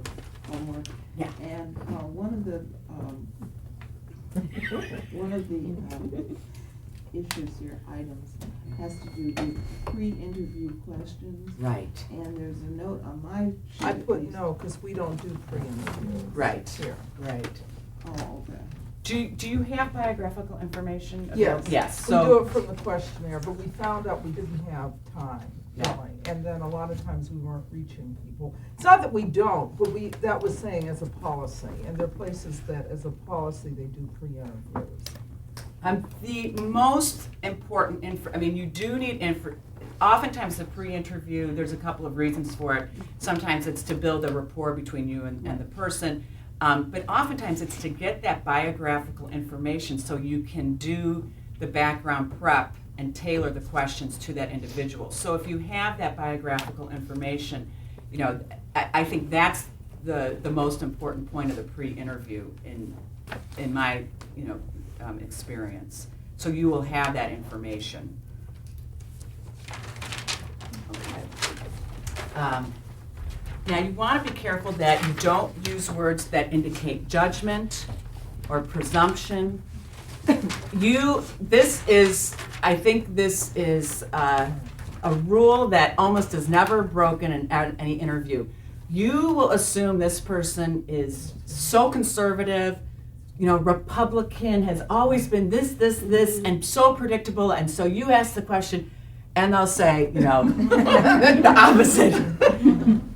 for homework. Yeah. And one of the issues here, items, has to do with pre-interview questions. Right. And there's a note on my sheet. I put no, because we don't do pre-interviews. Right. Here. Right. Oh, okay. Do you have biographical information? Yes. Yes. We do it from the questionnaire, but we found out we didn't have time, Yeah. really. And then a lot of times we weren't reaching people. It's not that we don't, but that was saying as a policy. And there are places that as a policy they do pre-interviews. The most important you do need oftentimes the pre-interview, there's a couple of reasons for it. Sometimes it's to build a rapport between you and the person, but oftentimes it's to get that biographical information so you can do the background prep and tailor the questions to that individual. So if you have that biographical information, I think that's the most important point of the pre-interview in my experience. So you will have that information. Okay. Now you want to be careful that you don't use words that indicate judgment or presumption. I think this is a rule that almost is never broken in any interview. You will assume this person is so conservative, Republican, has always been this, and so predictable, and so you ask the question, and they'll say, the opposite.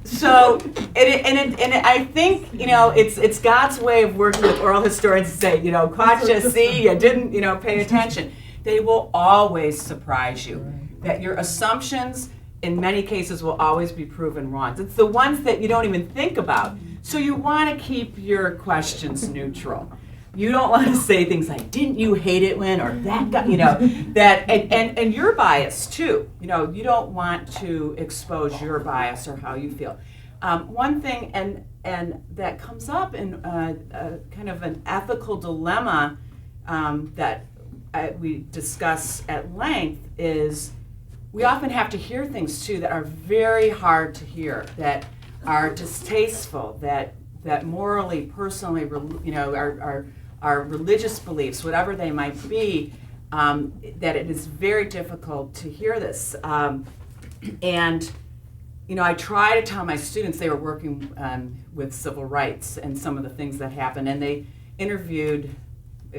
So, I think, it's God's way of working with oral historians to say, gotcha, see, you didn't, pay attention. They will always surprise you. That your assumptions, in many cases, will always be proven wrong. It's the ones that you don't even think about. So you want to keep your questions neutral. You don't want to say things like, didn't you hate it when, or that guy, that, and your bias too. You don't want to expose your bias or how you feel. One thing, and that comes up in kind of an ethical dilemma that we discuss at length is we often have to hear things too that are very hard to hear, that are distasteful, that morally, personally, our religious beliefs, whatever they might be, that it is very difficult to hear this. And I try to tell my students, they were working with civil rights and some of the things that happened, and they interviewed,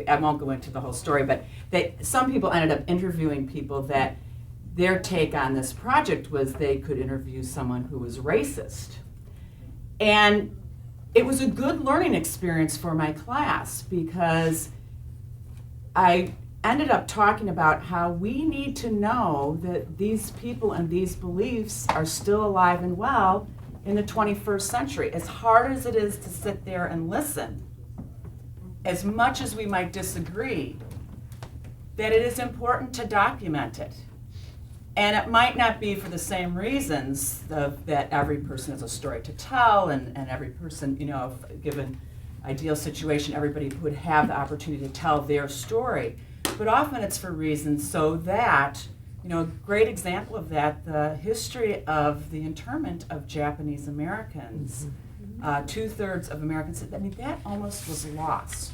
I won't go into the whole story, but some people ended up interviewing people that their take on this project was they could interview someone who was racist. And it was a good learning experience for my class because I ended up talking about how we need to know that these people and these beliefs are still alive and well in the 21st century. As hard as it is to sit there and listen, as much as we might disagree, that it is important to document it. And it might not be for the same reasons that every person has a story to tell, and every person, if given ideal situation, everybody would have the opportunity to tell their story. But often it's for reasons so that, a great example of that, the history of the internment of Japanese Americans, 2/3 of Americans, that almost was lost.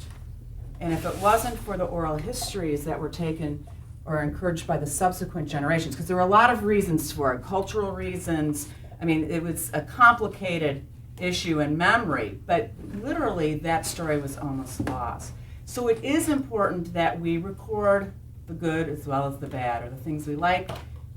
And if it wasn't for the oral histories that were taken or encouraged by the subsequent generations, because there were a lot of reasons for it, cultural reasons. It was a complicated issue in memory, but literally that story was almost lost. So it is important that we record the good as well as the bad, or the things we like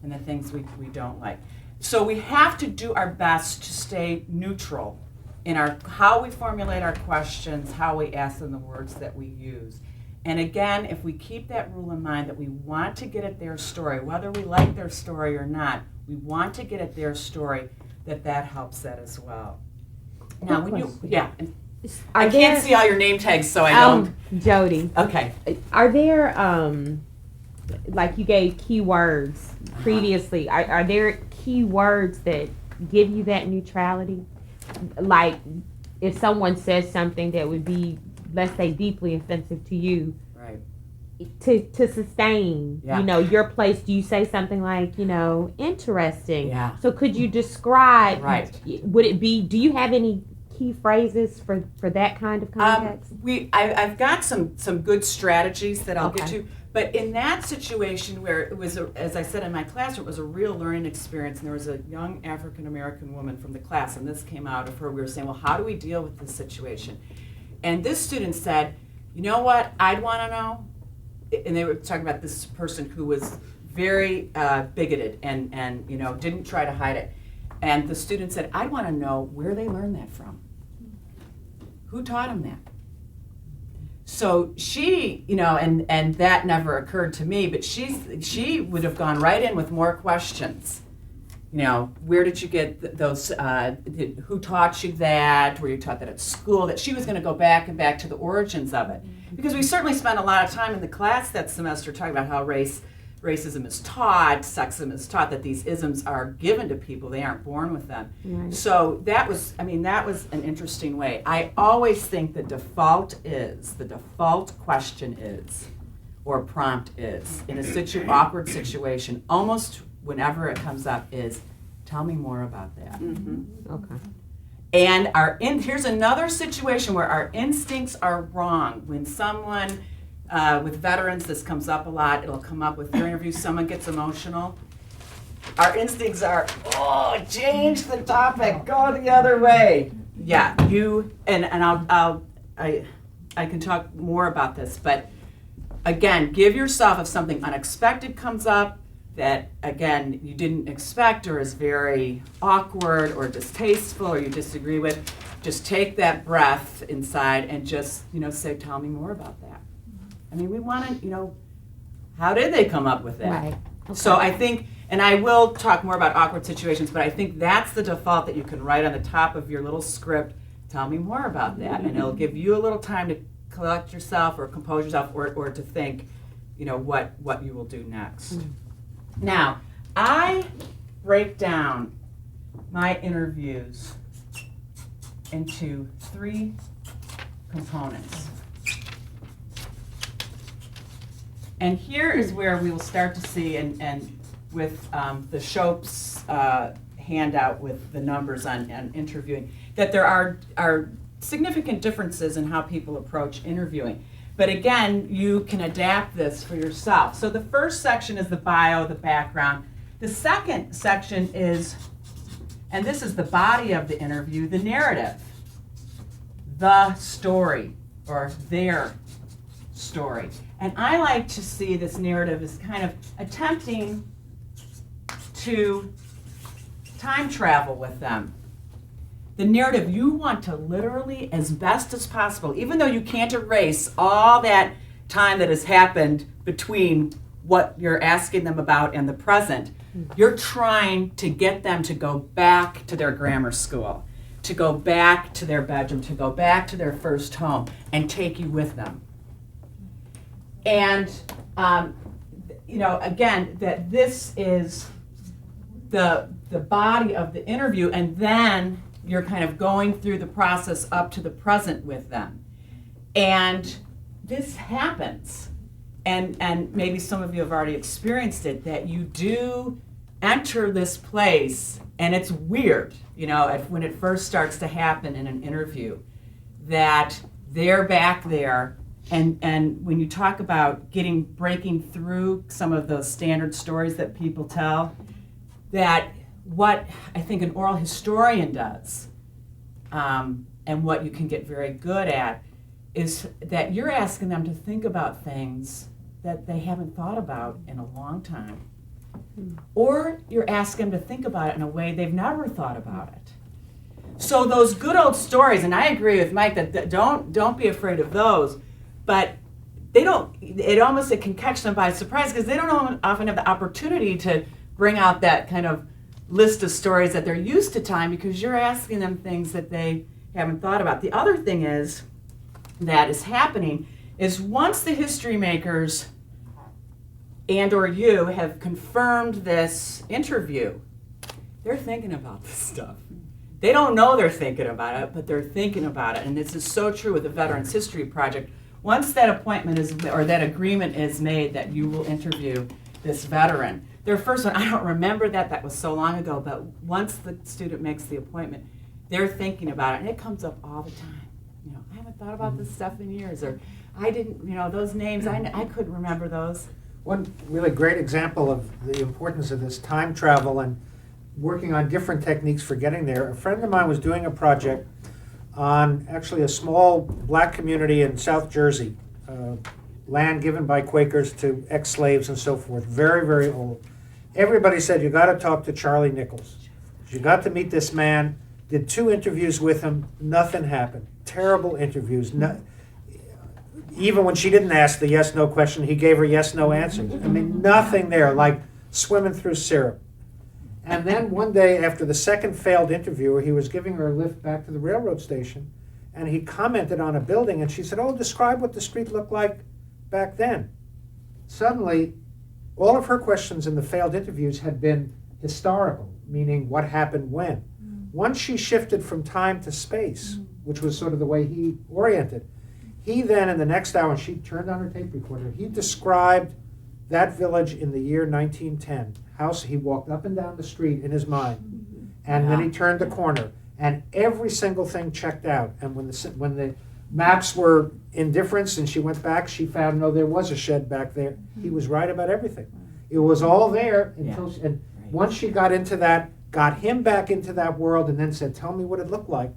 and the things we don't like. So we have to do our best to stay neutral in how we formulate our questions, how we ask them, the words that we use. And again, if we keep that rule in mind that we want to get at their story, whether we like their story or not, we want to get at their story, that helps that as well. Now, I can't see all your name tags, so I don't. Jodi. Okay. Are there, like you gave keywords previously, are there keywords that give you that neutrality? Like, if someone says something that would be, let's say, deeply offensive to you, right? To sustain, your place, do you say something like, interesting? Yeah. So could you describe? Right. Would it be? Do you have any key phrases for that kind of context? I've got some good strategies that I'll get Okay. to, but in that situation where it was, as I said in my classroom, it was a real learning experience, and there was a young African-American woman from the class, and this came out of her. We were saying, well, how do we deal with this situation? And this student said, you know what I'd want to know? And they were talking about this person who was very bigoted and you know, didn't try to hide it. And the student said, I want to know where they learned that from. Who taught them that? So she, you know, and that never occurred to me, but she would have gone right in with more questions. You know, where did you get those, who taught you that? Were you taught that at school? That she was going to go back to the origins of it. Because we certainly spent a lot of time in the class that semester talking about how racism is taught, sexism is taught, that these isms are given to people, they aren't born with them. Right. So that was an interesting way. I always think the default question is, or prompt is, in a awkward situation, almost whenever it comes up, is, tell me more about that. Mm-hmm. Okay. And here's another situation where our instincts are wrong. When someone, with veterans, this comes up a lot, it'll come up with your interview, someone gets emotional. Our instincts are, change the topic, go the other way. Yeah, I can talk more about this, but again, give yourself, if something unexpected comes up, that, again, you didn't expect or is very awkward or distasteful or you disagree with, just take that breath inside and just, say, tell me more about that. I mean, we want to, how did they come up with that? Right. Okay. So I think, and I will talk more about awkward situations, but I think that's the default that you can write on the top of your little script, tell me more about that. And it'll give you a little time to collect yourself or compose yourself or to think, what you will do next. Mm. Now, I break down my interviews into 3 components. And here is where we will start to see, and with the Shope's handout with the numbers on interviewing, that there are significant differences in how people approach interviewing. But again, you can adapt this for yourself. So the first section is the bio, the background. The second section is, and this is the body of the interview, the narrative, the story, or their story. And I like to see this narrative as kind of attempting to time travel with them. The narrative, you want to literally, as best as possible, even though you can't erase all that time that has happened between what you're asking them about and the present, you're trying to get them to go back to their grammar school, to go back to their bedroom, to go back to their first home, and take you with them. And, again, that this is the body of the interview, and then you're kind of going through the process up to the present with them. And this happens, and maybe some of you have already experienced it, that you do enter this place, and it's weird, when it first starts to happen in an interview, that they're back there. And when you talk about breaking through some of those standard stories that people tell, that what I think an oral historian does, and what you can get very good at, is that you're asking them to think about things that they haven't thought about in a long time. Or you're asking them to think about it in a way they've never thought about it. So those good old stories, and I agree with Mike that don't be afraid of those, but it can catch them by surprise because they don't often have the opportunity to bring out that kind of list of stories that they're used to telling, because you're asking them things that they haven't thought about. The other thing that is happening is once the history makers and or you have confirmed this interview, they're thinking about this stuff. They don't know they're thinking about it, but they're thinking about it. And this is so true with the Veterans History Project. Once that appointment or that agreement is made that you will interview this veteran, their first one, I don't remember that was so long ago, but once the student makes the appointment, they're thinking about it, and it comes up all the time. You know, I haven't thought about this stuff in years, or I didn't, you know, those names, I couldn't remember those. One really great example of the importance of this time travel and working on different techniques for getting there. A friend of mine was doing a project on actually a small black community in South Jersey, land given by Quakers to ex-slaves and so forth, very, very old. Everybody said, you got to talk to Charlie Nichols. You got to meet this man, did 2 interviews with him, nothing happened. Terrible interviews. No, even when she didn't ask the yes-no question, he gave her yes-no answers. I mean, nothing there, like swimming through syrup. And then one day, after the second failed interview, he was giving her a lift back to the railroad station, and he commented on a building, and she said, oh, describe what the street looked like back then. Suddenly, all of her questions in the failed interviews had been historical, meaning what happened when. Once she shifted from time to space, which was sort of the way he oriented, he then, in the next hour, she turned on her tape recorder, he described that village in the year 1910. House, he walked up and down the street in his mind, and then he turned the corner, and every single thing checked out. And when the maps were in difference and she went back, she found, no, there was a shed back there. He was right about everything. It was all there until, and once she got into that, got him back into that world, and then said, tell me what it looked like.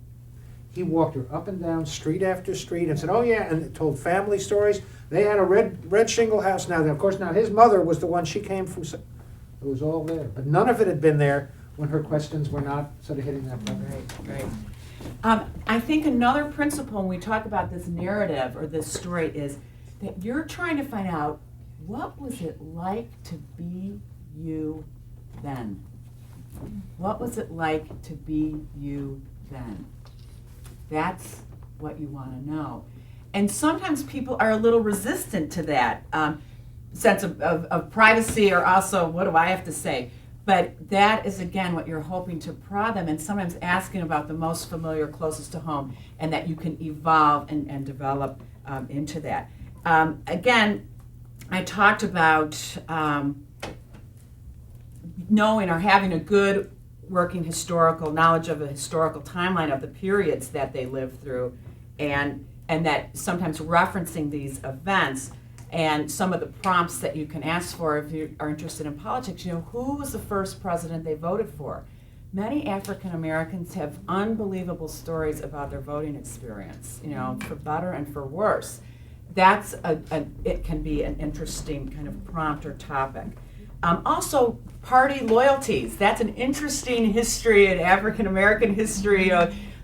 He walked her up and down street after street and said, oh yeah, and told family stories. They had a red shingle house. Now, of course, now his mother was the one she came from. It was all there. But none of it had been there when her questions were not sort of hitting that button. Right. I think another principle when we talk about this narrative or this story is that you're trying to find out, what was it like to be you then? What was it like to be you then? That's what you want to know. And sometimes people are a little resistant to that sense of privacy, or also, what do I have to say? But that is, again, what you're hoping to prod them, and sometimes asking about the most familiar, closest to home, and that you can evolve and develop into that. Again, I talked about knowing or having a good working historical knowledge of a historical timeline of the periods that they lived through, and that sometimes referencing these events and some of the prompts that you can ask for if you are interested in politics. You know, who was the first president they voted for? Many African Americans have unbelievable stories about their voting experience, you know, for better and for worse. That's it can be an interesting kind of prompt or topic. Also, party loyalties. That's an interesting history in African American history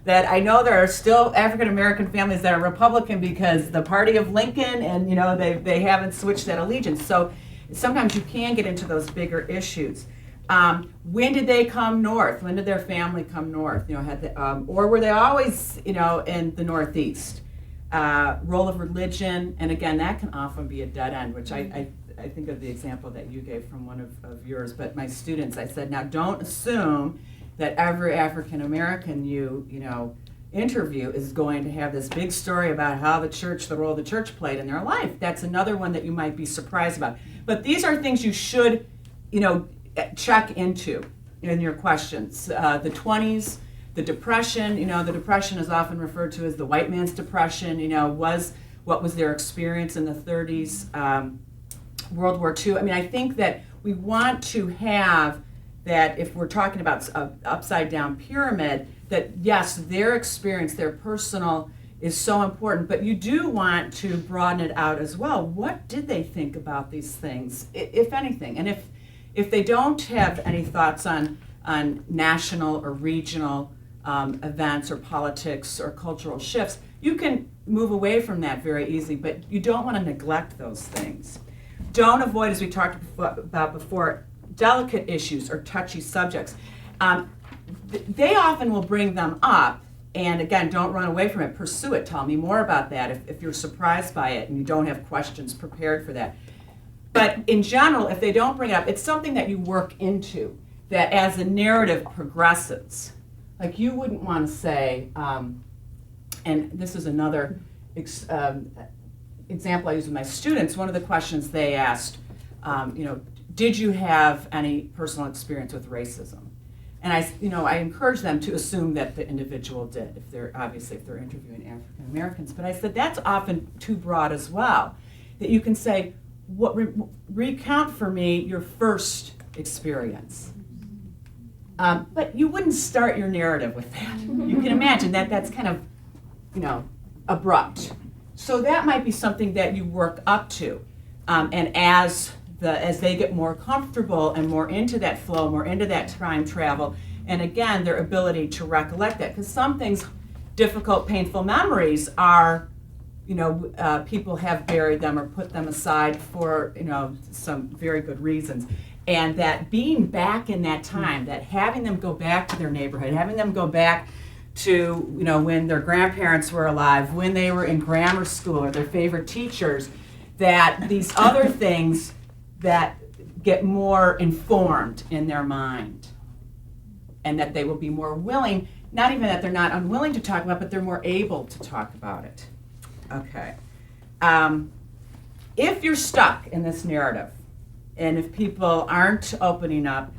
that I know there are still African American families that are Republican because the party of Lincoln, and you know, they haven't switched that allegiance. So sometimes you can get into those bigger issues. When did they come north? When did their family come north? You know, or were they always, you know, in the Northeast? Role of religion, and again, that can often be a dead end, which I think of the example that you gave from one of yours. But my students, I said, now don't assume that every African American you interview is going to have this big story about how the role the church played in their life. That's another one that you might be surprised about. But these are things you should, check into in your questions. The 20s, the Depression, the Depression is often referred to as the white man's depression, what was their experience in the 30s, World War II. I mean, I think that we want to have that, if we're talking about an upside down pyramid, that yes, their experience, their personal is so important, but you do want to broaden it out as well. What did they think about these things, if anything? And if they don't have any thoughts on national or regional events or politics or cultural shifts, you can move away from that very easily, but you don't want to neglect those things. Don't avoid, as we talked about before, delicate issues or touchy subjects. They often will bring them up, and again, don't run away from it. Pursue it. Tell me more about that if you're surprised by it and you don't have questions prepared for that. But in general, if they don't bring it up, it's something that you work into, that as the narrative progresses. Like, you wouldn't want to say, and this is another example I use with my students. One of the questions they asked, did you have any personal experience with racism? And I encourage them to assume that the individual did, if they're interviewing African Americans. But I said that's often too broad as well. That you can say, recount for me your first experience. But you wouldn't start your narrative with that. You can imagine that's kind of, abrupt. So that might be something that you work up to. And as they get more comfortable and more into that flow, more into that time travel, and again, their ability to recollect that. Because some things, difficult, painful memories are, people have buried them or put them aside for, some very good reasons. And that being back in that time, that having them go back to their neighborhood, having them go back to, when their grandparents were alive, when they were in grammar school or their favorite teachers, that these other things that get more informed in their mind and that they will be more willing, not even that they're not unwilling to talk about, but they're more able to talk about it. Okay. If you're stuck in this narrative, and if people aren't opening up,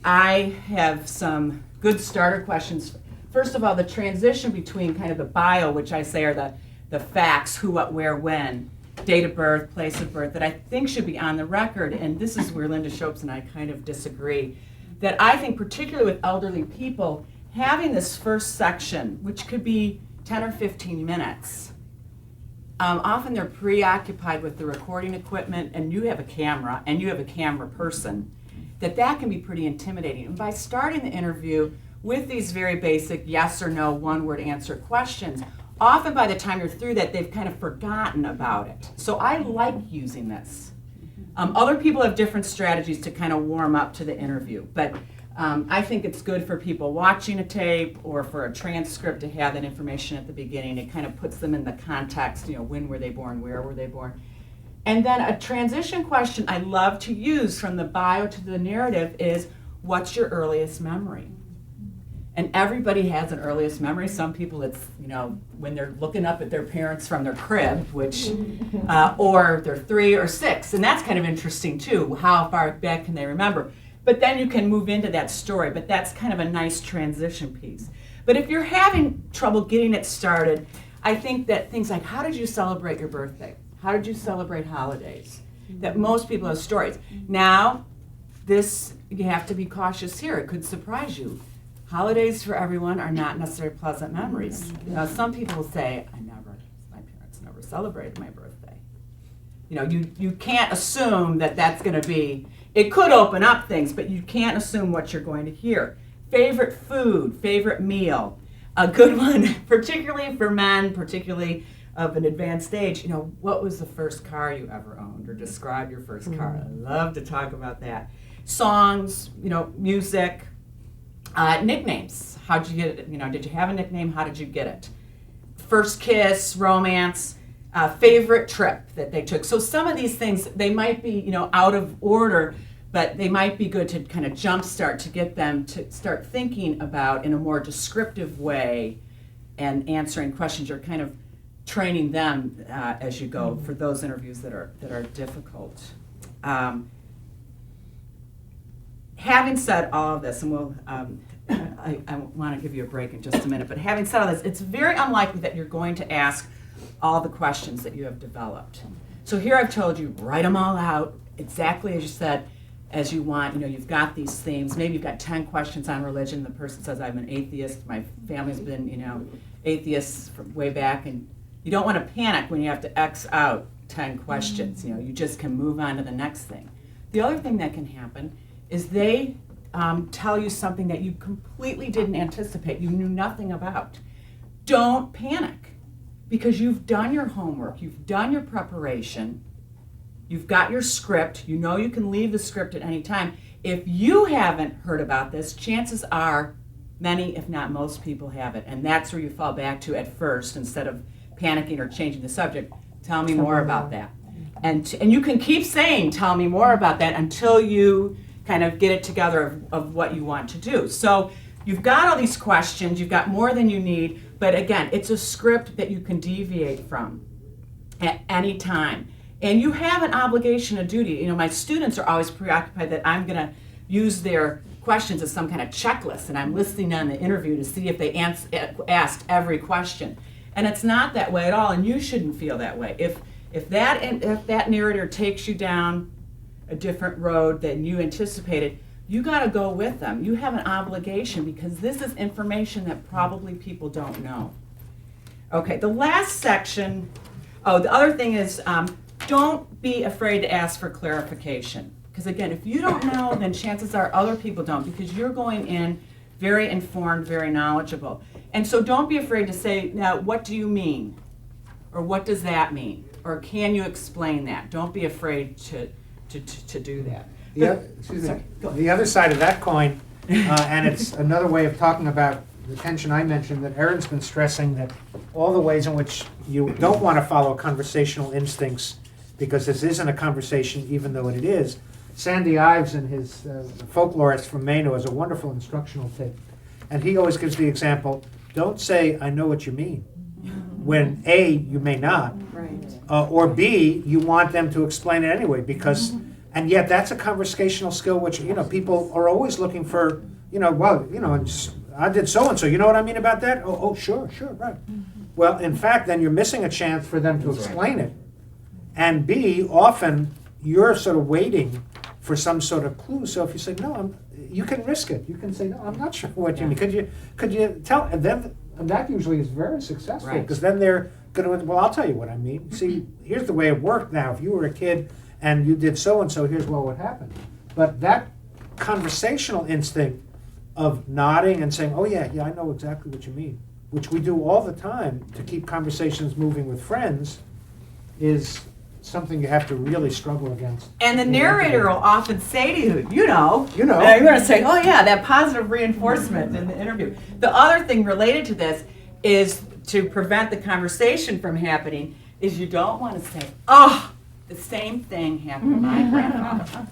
I have some good starter questions. First of all, the transition between kind of the bio, which I say are the facts, who, what, where, when, date of birth, place of birth, that I think should be on the record, and this is where Lynda Shopes and I kind of disagree, that I think particularly with elderly people, having this first section, which could be 10 or 15 minutes, often they're preoccupied with the recording equipment, and you have a camera, and you have a camera person, that can be pretty intimidating. And by starting the interview with these very basic yes or no, one-word answer questions, often by the time you're through that, they've kind of forgotten about it. So I like using this. Other people have different strategies to kind of warm up to the interview, but I think it's good for people watching a tape or for a transcript to have that information at the beginning. It kind of puts them in the context, when were they born, where were they born. And then a transition question I love to use from the bio to the narrative is, what's your earliest memory? And everybody has an earliest memory. Some people it's, when they're looking up at their parents from their crib, which, or they're 3 or 6. And that's kind of interesting too. How far back can they remember? But then you can move into that story. But that's kind of a nice transition piece. But if you're having trouble getting it started, I think that things like, how did you celebrate your birthday? How did you celebrate holidays? That most people have stories. Now, you have to be cautious here. It could surprise you. Holidays for everyone are not necessarily pleasant memories. Some people will say, my parents never celebrated my birthday. You can't assume that that's going to be, it could open up things, but you can't assume what you're going to hear. Favorite food, favorite meal. A good one, particularly for men, particularly of an advanced age, what was the first car you ever owned, or describe your first car. I love to talk about that. Songs, music. Nicknames. How'd you get it? Did you have a nickname? How did you get it? First kiss, romance, favorite trip that they took. So some of these things, they might be, out of order, but they might be good to kind of jumpstart to get them to start thinking about in a more descriptive way and answering questions. You're kind of training them as you go for those interviews that are difficult. Having said all of this, and I want to give you a break in just a minute, but having said all this, it's very unlikely that you're going to ask all the questions that you have developed. So here I've told you, write them all out exactly as you said, as you want. You've got these themes. Maybe you've got 10 questions on religion. The person says, I'm an atheist. My family's been, atheists from way back. And you don't want to panic when you have to X out 10 questions. You just can move on to the next thing. The other thing that can happen is they tell you something that you completely didn't anticipate, you knew nothing about. Don't panic, because you've done your homework, you've done your preparation, you've got your script, you can leave the script at any time. If you haven't heard about this, chances are many, if not most people have it, and that's where you fall back to at first, instead of panicking or changing the subject. Tell me more about that. And you can keep saying, tell me more about that, until you kind of get it together of what you want to do. So you've got all these questions, you've got more than you need, but again, it's a script that you can deviate from at any time. And you have an obligation, a duty. My students are always preoccupied that I'm going to use their questions as some kind of checklist, and I'm listening on the interview to see if they asked every question. And it's not that way at all, and you shouldn't feel that way. If that narrator takes you down a different road than you anticipated, you got to go with them. You have an obligation, because this is information that probably people don't know. Okay, the last section, the other thing is, don't be afraid to ask for clarification. Because again, if you don't know, then chances are other people don't, because you're going in very informed, very knowledgeable. And so don't be afraid to say, now, what do you mean? Or what does that mean? Or can you explain that? Don't be afraid to do that. The other side of that coin, and it's another way of talking about the tension I mentioned that Erin's been stressing, that all the ways in which you don't want to follow conversational instincts, because this isn't a conversation even though it is. Sandy Ives, in his folklorist from Maine, who has a wonderful instructional tip, and he always gives the example, don't say, I know what you mean, when A, you may not, Right. Or B, you want them to explain it anyway, because, and yet that's a conversational skill which, people are always looking for, I did so-and-so, you know what I mean about that? Oh, sure, right. Well, in fact, then you're missing a chance for them to explain it. And B, often you're sort of waiting for some sort of clue. So if you say, no, you can risk it. You can say, no, I'm not sure what you mean. Could you tell? And then and that usually is very successful, because then they're going to, well, I'll tell you what I mean. See, here's the way it worked now. If you were a kid and you did so-and-so, here's what happened. But that conversational instinct of nodding and saying, oh, yeah, I know exactly what you mean, which we do all the time to keep conversations moving with friends, is something you have to really struggle against. And the narrator will often say to you, you know. You know. And you're going to say, oh yeah, that positive reinforcement in the interview. The other thing related to this is, to prevent the conversation from happening, is you don't want to say, oh, the same thing happened to my grandfather.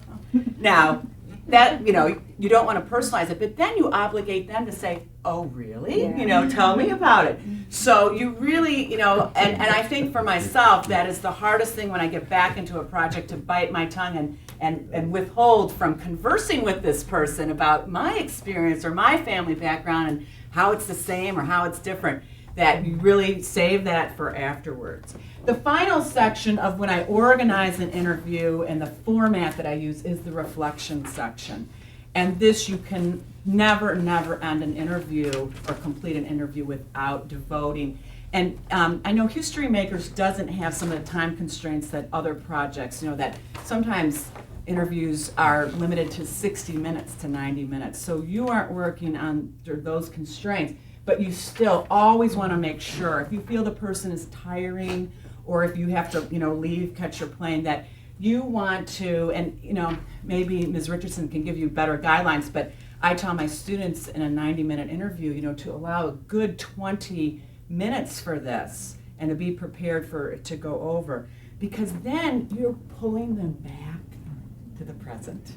Now, that, you don't want to personalize it, but then you obligate them to say, oh, really? Yeah. Tell me about it. So you really, and I think for myself, that is the hardest thing when I get back into a project, to bite my tongue and withhold from conversing with this person about my experience or my family background and how it's the same or how it's different, that you really save that for afterwards. The final section of when I organize an interview and the format that I use is the reflection section. And this, you can never end an interview or complete an interview without devoting. And I know HistoryMakers doesn't have some of the time constraints that other projects, that sometimes interviews are limited to 60 minutes to 90 minutes. So you aren't working under those constraints, but you still always want to make sure, if you feel the person is tiring, or if you have to, leave, catch your plane, that you want to, and maybe Ms. Richardson can give you better guidelines, but I tell my students in a 90-minute interview, to allow a good 20 minutes for this and to be prepared for it to go over, because then you're pulling them back to the present.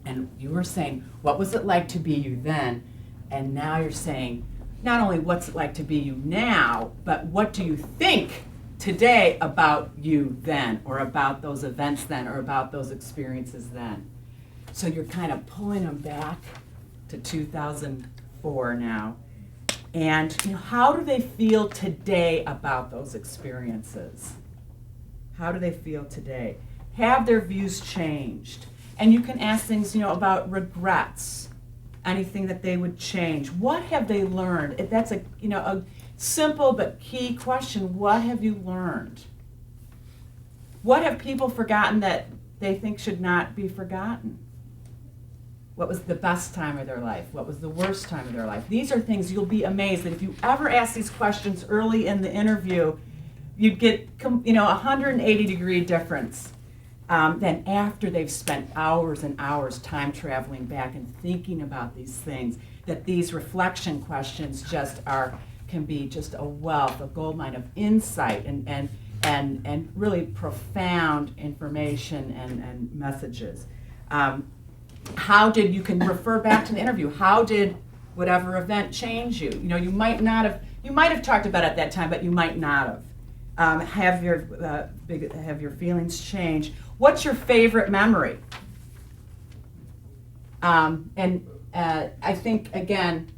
And you were saying, what was it like to be you then? And now you're saying, not only what's it like to be you now, but what do you think today about you then, or about those events then, or about those experiences then? So you're kind of pulling them back to 2004 now. And how do they feel today about those experiences? How do they feel today? Have their views changed? And you can ask things, about regrets, anything that they would change. What have they learned? If that's a simple but key question. What have you learned? What have people forgotten that they think should not be forgotten? What was the best time of their life? What was the worst time of their life? These are things you'll be amazed that if you ever ask these questions early in the interview, you'd get 180-degree difference than after they've spent hours and hours time traveling back and thinking about these things. That these reflection questions can be just a wealth, a goldmine of insight and really profound information and messages. You can refer back to the interview. How did whatever event change you? You might have talked about it at that time, but you might not have. Have your feelings changed? What's your favorite memory? I think, again,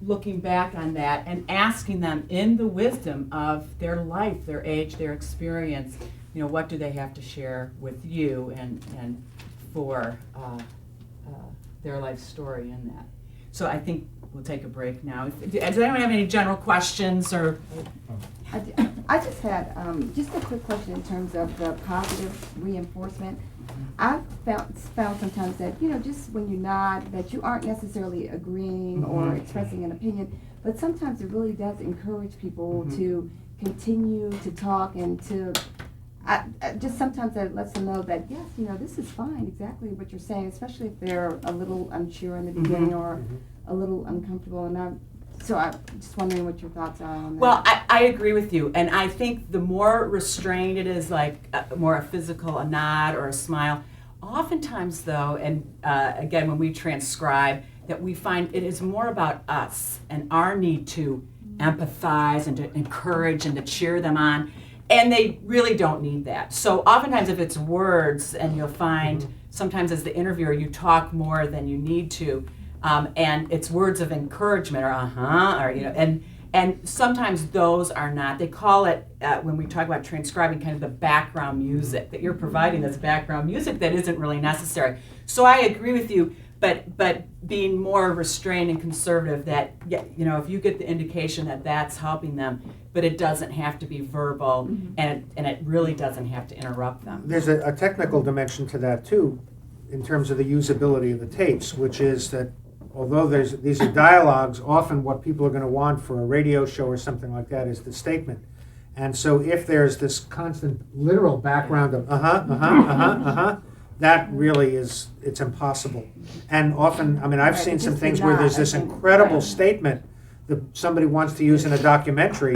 looking back on that and asking them in the wisdom of their life, their age, their experience, what do they have to share with you and for their life story in that. So I think we'll take a break now. Does anyone have any general questions or? I just had just a quick question in terms of the positive reinforcement. I've found sometimes that, just when you nod, that you aren't necessarily agreeing or expressing an opinion, but sometimes it really does encourage people to continue to talk and to, just sometimes that lets them know that, yes, this is fine, exactly what you're saying, especially if they're a little unsure in the beginning or a little uncomfortable. And so I'm just wondering what your thoughts are on that. Well, I agree with you, and I think the more restrained it is, like more a physical, a nod or a smile, oftentimes though, and again, when we transcribe, that we find it is more about us and our need to empathize and to encourage and to cheer them on, and they really don't need that. So oftentimes if it's words, and you'll find sometimes as the interviewer you talk more than you need to, and it's words of encouragement or or and sometimes those are not. They call it when we talk about transcribing kind of the background music, that you're providing this background music that isn't really necessary. So I agree with you, but being more restrained and conservative, that if you get the indication that that's helping them, but it doesn't have to be verbal, and it really doesn't have to interrupt them. There's a technical dimension to that too, in terms of the usability of the tapes, which is that although these are dialogues, often what people are going to want for a radio show or something like that is the statement. And so if there's this constant literal background of that really it's impossible. And often, I've seen some things where there's this incredible statement that somebody wants to use in a documentary,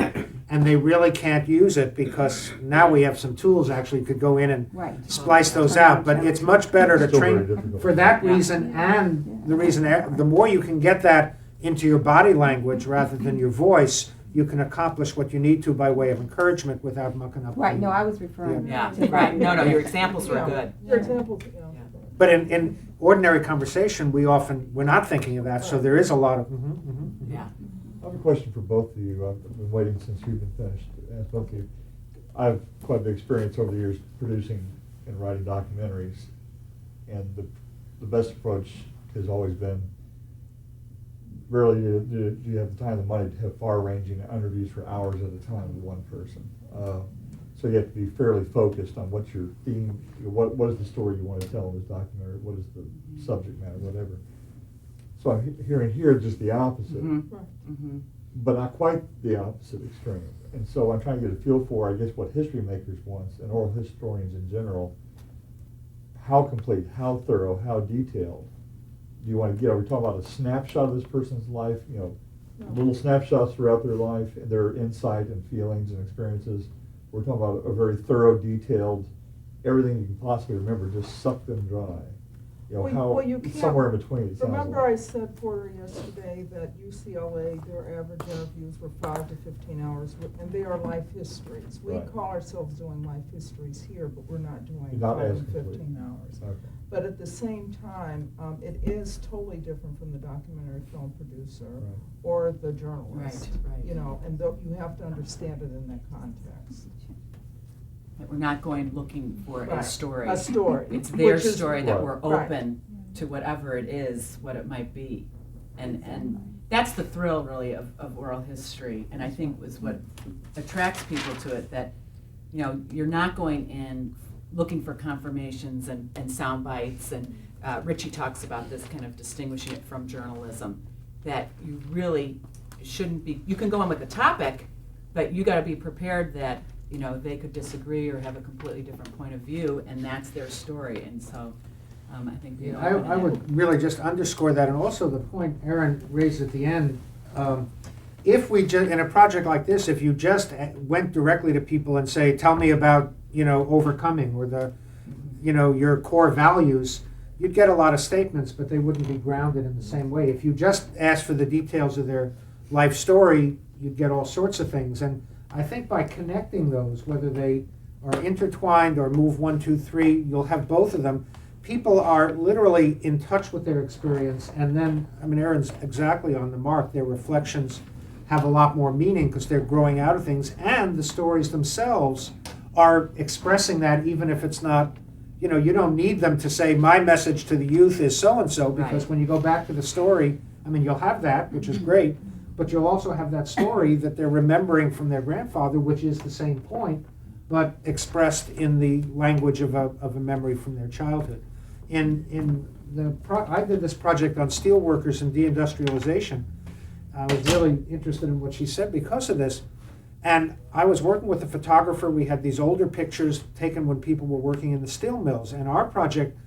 and they really can't use it because now we have some tools actually to go in and splice those out. But it's much better to train for that reason, and the reason the more you can get that into your body language rather than your voice, you can accomplish what you need to by way of encouragement without mucking up. Right, no, I was referring to Right. No, your examples were good. Your examples, But in ordinary conversation, we're not thinking of that, so there is a lot of Yeah. I have a question for both of you. I've been waiting since you've been finished. Ask both of you. I have quite a bit of experience over the years producing and writing documentaries, and the best approach has always been rarely do you have the time and the money to have far-ranging interviews for hours at a time with one person. So you have to be fairly focused on what's your theme, what is the story you want to tell in this documentary, what is the subject matter, whatever. So I'm hearing here just the opposite, but not quite the opposite extreme. And so I'm trying to get a feel for, I guess, what HistoryMakers wants and oral historians in general. How complete, how thorough, how detailed do you want to get? Are we talking about a snapshot of this person's life, little snapshots throughout their life, and their insight and feelings and experiences? We're talking about a very thorough, detailed, everything you can possibly remember, just suck them dry. You can't, somewhere in between. It remember I said for her yesterday that UCLA, their average interviews were 5 to 15 hours, and they are life histories. We call ourselves doing life histories here, but we're not doing 5 to 15 hours. Okay. But at the same time, it is totally different from the documentary film producer or the journalist. Right. And you have to understand it in that context. That we're not going looking for a story. A story. It's their story that we're open to whatever it is, what it might be. And that's the thrill, really, of oral history. And I think was what attracts people to it, that, you're not going in looking for confirmations and sound bites. And Richie talks about this, kind of distinguishing it from journalism, that you really shouldn't be, you can go on with the topic, but you got to be prepared that they could disagree or have a completely different point of view, and that's their story. And so I think I would really just underscore that, and also the point Erin raised at the end. If we just, in a project like this, if you just went directly to people and say, tell me about overcoming or your core values, you'd get a lot of statements, but they wouldn't be grounded in the same way. If you just asked for the details of their life story, you'd get all sorts of things. And I think by connecting those, whether they are intertwined or move 1, 2, 3, you'll have both of them. people are literally in touch with their experience, and then, I mean, Erin's exactly on the mark. Their reflections have a lot more meaning because they're growing out of things, and the stories themselves are expressing that, even if it's not, you know, you don't need them to say, my message to the youth is so-and-so, because Right. when you go back to the story, I mean, you'll have that, which is great, but you'll also have that story that they're remembering from their grandfather, which is the same point, but expressed in the language of a memory from their childhood. I did this project on steel workers and deindustrialization. I was really interested in what she said because of this. And I was working with a photographer. We had these older pictures taken when people were working in the steel mills. And our project,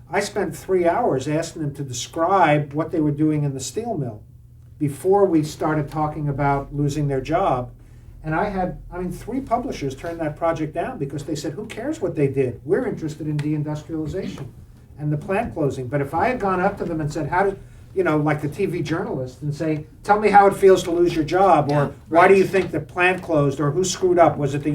I spent 3 hours asking them to describe what they were doing in the steel mill before we started talking about losing their job. And I had, 3 publishers turned that project down because they said, who cares what they did? We're interested in deindustrialization and the plant closing. But if I had gone up to them and said, how did, you know, like the TV journalist, and say, tell me how it feels to lose your job, or Yeah, why do right. you think the plant closed, or who screwed up? Was it the